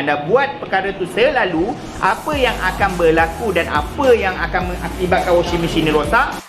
anda buat perkara tu selalu, apa yang akan berlaku dan apa yang akan mengakibatkan washing machine ni rosak?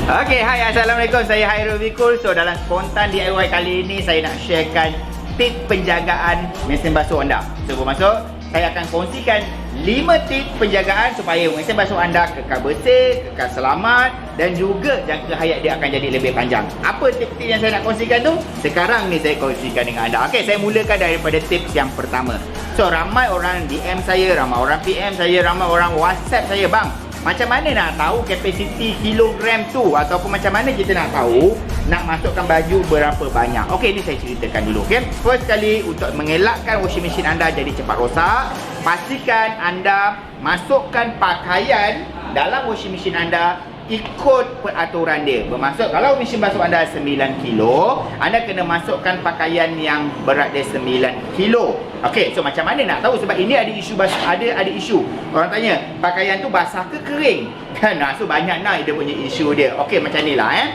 Okey, hai, Assalamualaikum. Saya Hairul Bikul. So, dalam spontan DIY kali ini, saya nak sharekan tip penjagaan mesin basuh anda. Sebelum masuk, saya akan kongsikan 5 tip penjagaan supaya mesin basuh anda kekal bersih, kekal selamat dan juga jangka hayat dia akan jadi lebih panjang. Apa tip-tip yang saya nak kongsikan tu? Sekarang ni saya kongsikan dengan anda. Okey, saya mulakan daripada tips yang pertama. So, ramai orang DM saya, ramai orang PM saya, ramai orang WhatsApp saya, bang, macam mana nak tahu kapasiti kilogram tu, ataupun macam mana kita nak tahu nak masukkan baju berapa banyak? Okey, ni saya ceritakan dulu. Okey, first kali, untuk mengelakkan washing machine anda jadi cepat rosak, pastikan anda masukkan pakaian dalam washing machine anda ikut peraturan dia. Bermaksud, kalau mesin basuh anda 9 kilo, anda kena masukkan pakaian yang berat dia 9 kilo. Okey, so macam mana nak tahu? Sebab ini ada isu ada isu. Orang tanya, pakaian tu basah ke kering? Kan, so banyak dia punya isu dia. Okey, macam inilah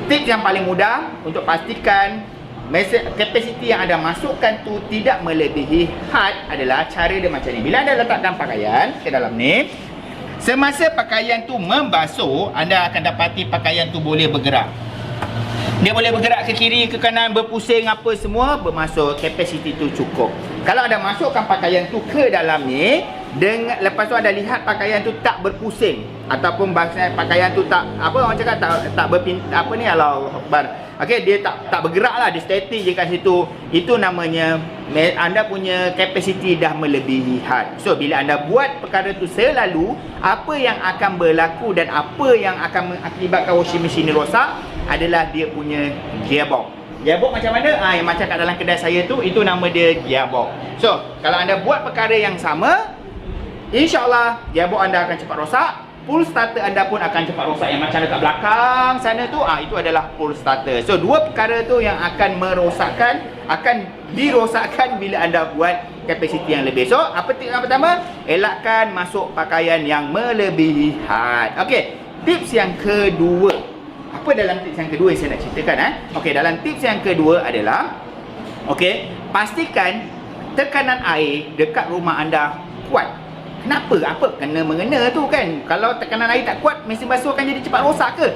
Tips yang paling mudah untuk pastikan kapasiti yang anda masukkan tu tidak melebihi had adalah cara dia macam ni. Bila anda letakkan pakaian ke dalam ni, semasa pakaian tu membasuh, anda akan dapati pakaian tu boleh bergerak. Dia boleh bergerak ke kiri, ke kanan, berpusing apa semua, bermaksud kapasiti tu cukup. Kalau anda masukkan pakaian tu ke dalam ni, lepas tu anda lihat pakaian tu tak berpusing, ataupun pakaian tu tak, apa orang cakap, tak apa ni, Allahu Akbar. Okey, dia tak bergerak lah, dia statik je kat situ. Itu namanya anda punya kapasiti dah melebihi had. So, bila anda buat perkara tu selalu, apa yang akan berlaku dan apa yang akan mengakibatkan washing machine ni rosak adalah dia punya gearbox. Gearbox macam mana? Yang macam kat dalam kedai saya tu, itu nama dia gearbox. So, kalau anda buat perkara yang sama, InsyaAllah gearbox anda akan cepat rosak. Full starter anda pun akan cepat rosak. Yang macam dekat belakang sana tu, itu adalah full starter. So, dua perkara tu yang akan dirosakkan bila anda buat kapasiti yang lebih. So, apa tip yang pertama? Elakkan masuk pakaian yang melebihi had. Okey, tips yang kedua. Apa dalam tips yang kedua yang saya nak ceritakan? Okey, dalam tips yang kedua adalah, okey, pastikan tekanan air dekat rumah anda kuat. Kenapa? Apa kena-mengena tu kan? Kalau tekanan air tak kuat, mesin basuh akan jadi cepat rosak ke?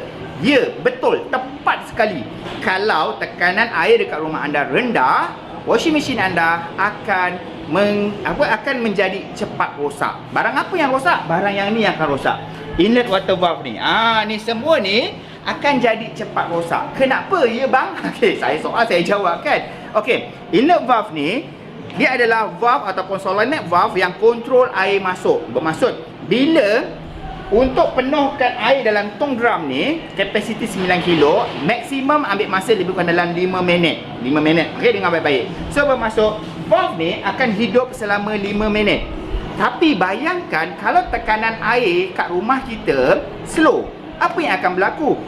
Ya, betul. Tepat sekali. Kalau tekanan air dekat rumah anda rendah, washing machine anda akan menjadi cepat rosak. Barang apa yang rosak? Barang yang ni yang akan rosak. Inlet water valve ni. Ni semua ni akan jadi cepat rosak. Kenapa ya bang? Okey, saya jawab kan. Okey, inlet valve ni, dia adalah valve ataupun solenoid valve yang kontrol air masuk. Bermaksud, bila untuk penuhkan air dalam tong drum ni, kapasiti 9 kilo, maksimum ambil masa lebih kurang dalam 5 minit. 5 minit. Okey, dengar baik-baik. So, bermaksud, valve ni akan hidup selama 5 minit. Tapi bayangkan kalau tekanan air kat rumah kita slow, apa yang akan berlaku?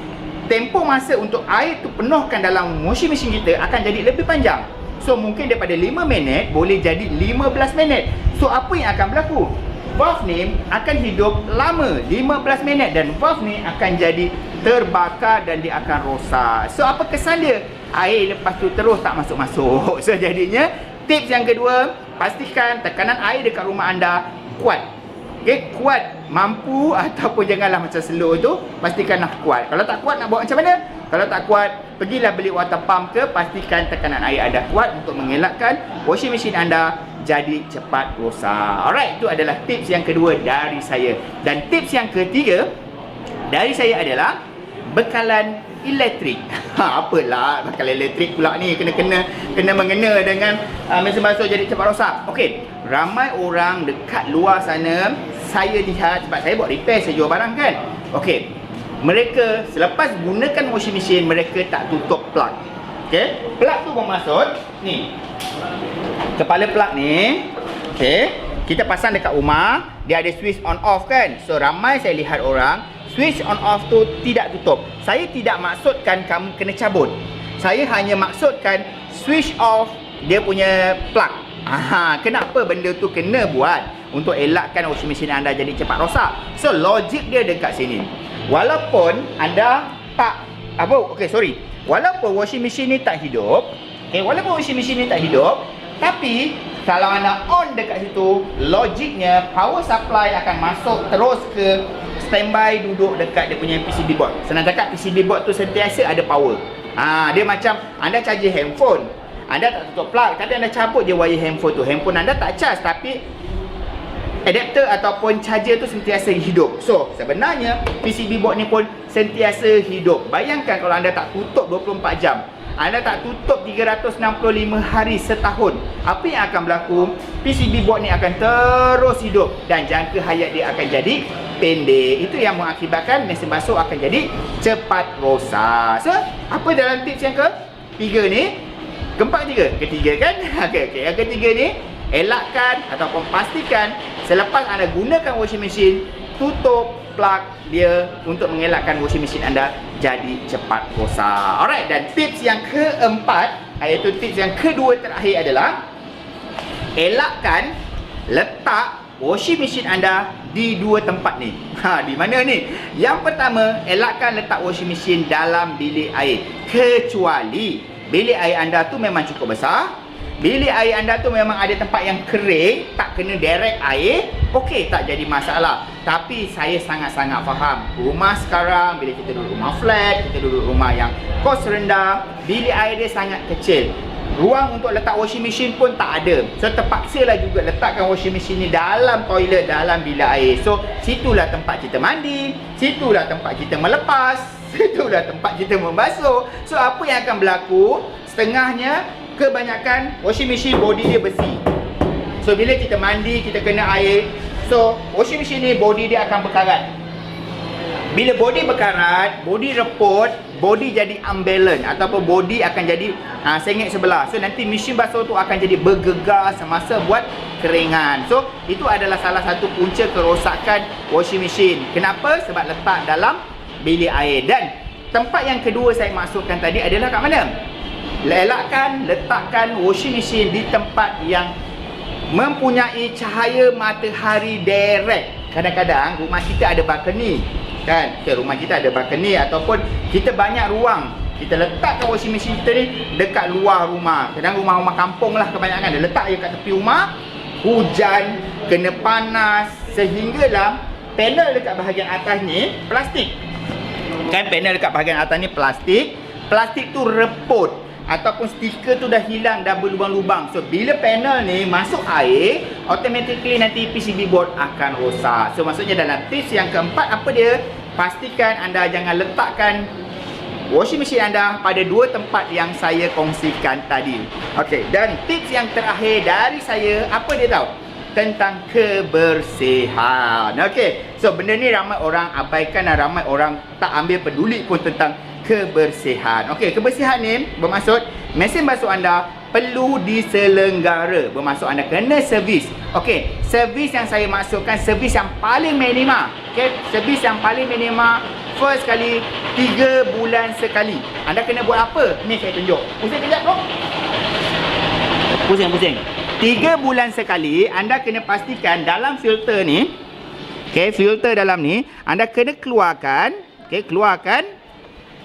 Tempoh masa untuk air tu penuhkan dalam washing machine kita akan jadi lebih panjang. So, mungkin daripada 5 minit boleh jadi 15 minit. So, apa yang akan berlaku? Valve ni akan hidup lama, 15 minit, dan valve ni akan jadi terbakar dan dia akan rosak. So, apa kesan dia? Air lepas tu terus tak masuk-masuk. So, jadinya tips yang kedua, pastikan tekanan air dekat rumah anda kuat. Okay, kuat, mampu, ataupun janganlah macam slow tu, pastikanlah kuat. Kalau tak kuat, nak buat macam mana? Kalau tak kuat, pergilah beli water pump ke, pastikan tekanan air anda kuat untuk mengelakkan washing machine anda jadi cepat rosak. Alright, itu adalah tips yang kedua dari saya. Dan tips yang ketiga dari saya adalah bekalan elektrik. Apalah bekalan elektrik pula ni, kena mengena dengan mesin basuh jadi cepat rosak. Okey, ramai orang dekat luar sana, saya lihat, sebab saya buat repair, saya jual barang kan. Okey, mereka selepas gunakan washing machine, mereka tak tutup plug. Okey, plug tu bermaksud ni, kepala plug ni, okey, kita pasang dekat rumah, dia ada switch on off kan. So, ramai saya lihat orang switch on off tu tidak tutup. Saya tidak maksudkan kamu kena cabut. Saya hanya maksudkan switch off dia punya plug. Kenapa benda tu kena buat? Untuk elakkan washing machine anda jadi cepat rosak. So logik dia dekat sini. Walaupun anda tak walaupun washing machine ni tak hidup, tapi kalau anda on dekat situ, logiknya power supply akan masuk terus ke standby duduk dekat dia punya PCB board. Senang cakap, PCB board tu sentiasa ada power. Dia macam anda charge handphone, anda tak tutup plug, tapi anda cabut je wire handphone tu. Handphone anda tak charge, tapi adapter ataupun charger tu sentiasa hidup. So sebenarnya PCB board ni pun sentiasa hidup. Bayangkan kalau anda tak tutup 24 jam, anda tak tutup 365 hari setahun, apa yang akan berlaku? PCB board ni akan terus hidup dan jangka hayat dia akan jadi pendek. Itu yang mengakibatkan mesin basuh akan jadi cepat rosak. So apa dalam tips yang ketiga ni? Ketiga kan? Okey, yang ketiga ni, elakkan ataupun pastikan selepas anda gunakan washing machine, tutup plug dia untuk mengelakkan washing machine anda jadi cepat rosak. Alright, dan tips yang keempat, iaitu tips yang kedua terakhir adalah elakkan letak washing machine anda di dua tempat ni. Di mana ni? Yang pertama, elakkan letak washing machine dalam bilik air. Kecuali bilik air anda tu memang cukup besar, bilik air anda tu memang ada tempat yang kering, tak kena direct air, okey, tak jadi masalah. Tapi saya sangat-sangat faham, rumah sekarang, bila kita duduk rumah flat, kita duduk rumah yang kos rendah, bilik air dia sangat kecil, ruang untuk letak washing machine pun tak ada. So terpaksalah juga letakkan washing machine ni dalam toilet, dalam bilik air. So situlah tempat kita mandi, situlah tempat kita melepas, situlah tempat kita membasuh. So apa yang akan berlaku? Setengahnya, kebanyakan washing machine body dia besi. So bila kita mandi, kita kena air, so washing machine ni body dia akan berkarat. Bila body berkarat, body reput, body jadi unbalance ataupun body akan jadi sengit sebelah. So nanti mesin basuh tu akan jadi bergegar semasa buat keringan. So itu adalah salah satu punca kerosakan washing machine. Kenapa? Sebab letak dalam bilik air. Dan tempat yang kedua saya maksudkan tadi adalah kat mana? Elakkan letakkan washing machine di tempat yang mempunyai cahaya matahari direct. Kadang-kadang rumah kita ada balcony, kan? Rumah kita ada balcony ataupun kita banyak ruang. Kita letakkan washing machine kita ni dekat luar rumah. Kadang rumah-rumah kampung lah kebanyakan, dia letak je kat tepi rumah. Hujan, kena panas, sehinggalah panel dekat bahagian atas ni plastik. Kan panel dekat bahagian atas ni plastik. Plastik tu reput ataupun stiker tu dah hilang, dah berlubang-lubang. So bila panel ni masuk air, automatically nanti PCB board akan rosak. So maksudnya dalam tips yang keempat apa dia? Pastikan anda jangan letakkan washing machine anda pada dua tempat yang saya kongsikan tadi. Okey, dan tips yang terakhir dari saya, apa dia tahu? Tentang kebersihan. Okey, so benda ni ramai orang abaikan dan ramai orang tak ambil peduli pun tentang kebersihan. Okey, kebersihan ni bermaksud mesin basuh anda perlu diselenggara. Bermaksud anda kena servis. Okey, servis yang saya maksudkan servis yang paling minima. Okey, servis yang paling minima first kali 3 bulan sekali. Anda kena buat apa? Ni saya tunjuk. Pusing kejap bro. Pusing. 3 bulan sekali anda kena pastikan dalam filter ni, okey, filter dalam ni anda kena keluarkan. Okey, keluarkan.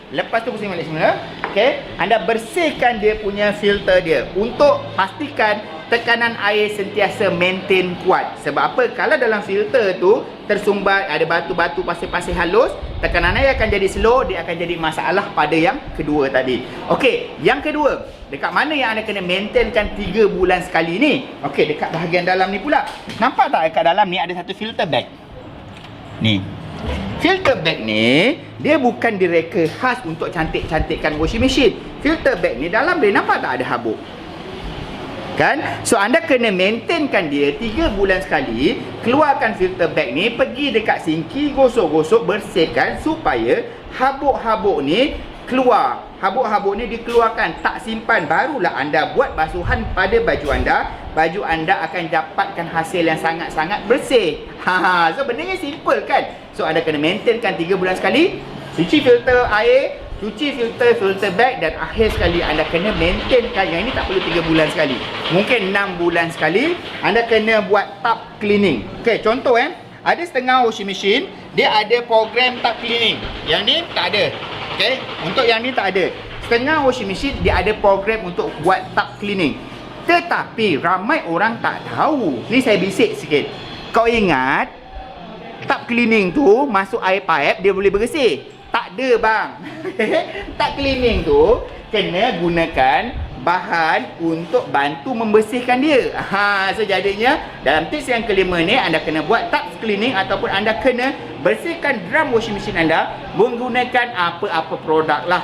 Lepas tu pusing balik semula. Okey, anda bersihkan dia punya filter dia untuk pastikan tekanan air sentiasa maintain kuat. Sebab apa? Kalau dalam filter tu tersumbat, ada batu-batu, pasir-pasir halus, tekanan air akan jadi slow, dia akan jadi masalah pada yang kedua tadi. Okey, yang kedua, dekat mana yang anda kena maintainkan 3 bulan sekali ni? Okey, dekat bahagian dalam ni pula. Nampak tak dekat dalam ni ada satu filter bag? Ni. Filter bag ni dia bukan direka khas untuk cantik-cantikkan washing machine. Filter bag ni dalam dia nampak tak ada habuk? Kan? So anda kena maintainkan dia 3 bulan sekali. Keluarkan filter bag ni, pergi dekat sinki, gosok-gosok, bersihkan supaya habuk-habuk ni keluar. Habuk-habuk ni dikeluarkan, tak simpan. Barulah anda buat basuhan pada baju anda. Baju anda akan dapatkan hasil yang sangat-sangat bersih. So benda ni simple kan? So anda kena maintainkan 3 bulan sekali. Cuci filter air, cuci filter bag, dan akhir sekali anda kena maintainkan. Yang ini tak perlu 3 bulan sekali, mungkin 6 bulan sekali anda kena buat tub cleaning. Okey, contoh ada setengah washing machine dia ada program tub cleaning, yang ni tak ada. Okey, untuk yang ni tak ada. Setengah washing machine dia ada program untuk buat tub cleaning, tetapi ramai orang tak tahu. Ni saya bisik sikit. Kau ingat tub cleaning tu masuk air pipe dia boleh bersih? Tak ada bang. Tub cleaning tu kena gunakan bahan untuk bantu membersihkan dia. So jadinya dalam tips yang kelima ni, anda kena buat tub cleaning ataupun anda kena bersihkan drum washing machine anda menggunakan apa-apa produk lah.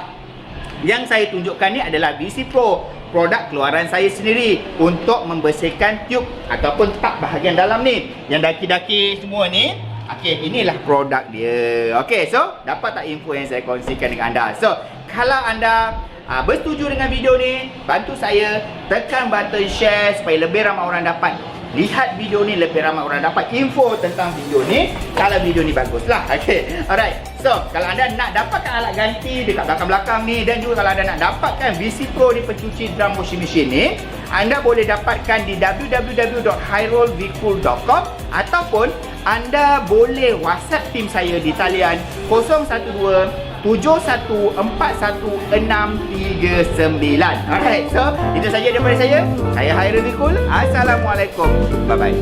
Yang saya tunjukkan ni adalah VC Pro, produk keluaran saya sendiri untuk membersihkan tube ataupun tub bahagian dalam ni. Yang daki-daki semua ni, okey, inilah produk dia. Okey, so dapat tak info yang saya kongsikan dengan anda? So, kalau anda bersetuju dengan video ni, bantu saya tekan button share supaya lebih ramai orang dapat lihat video ni, lebih ramai orang dapat info tentang video ni. Kalau video ni baguslah. Okey. Alright. So, kalau anda nak dapatkan alat ganti dekat belakang-belakang ni, dan juga kalau anda nak dapatkan VC Pro di pencuci drum washing machine ni, anda boleh dapatkan di www.hyrolvehicle.com ataupun anda boleh WhatsApp tim saya di talian 012-7141-639. Alright, so itu saja daripada saya. Saya Hyrol Vehicle. Assalamualaikum. Bye-bye.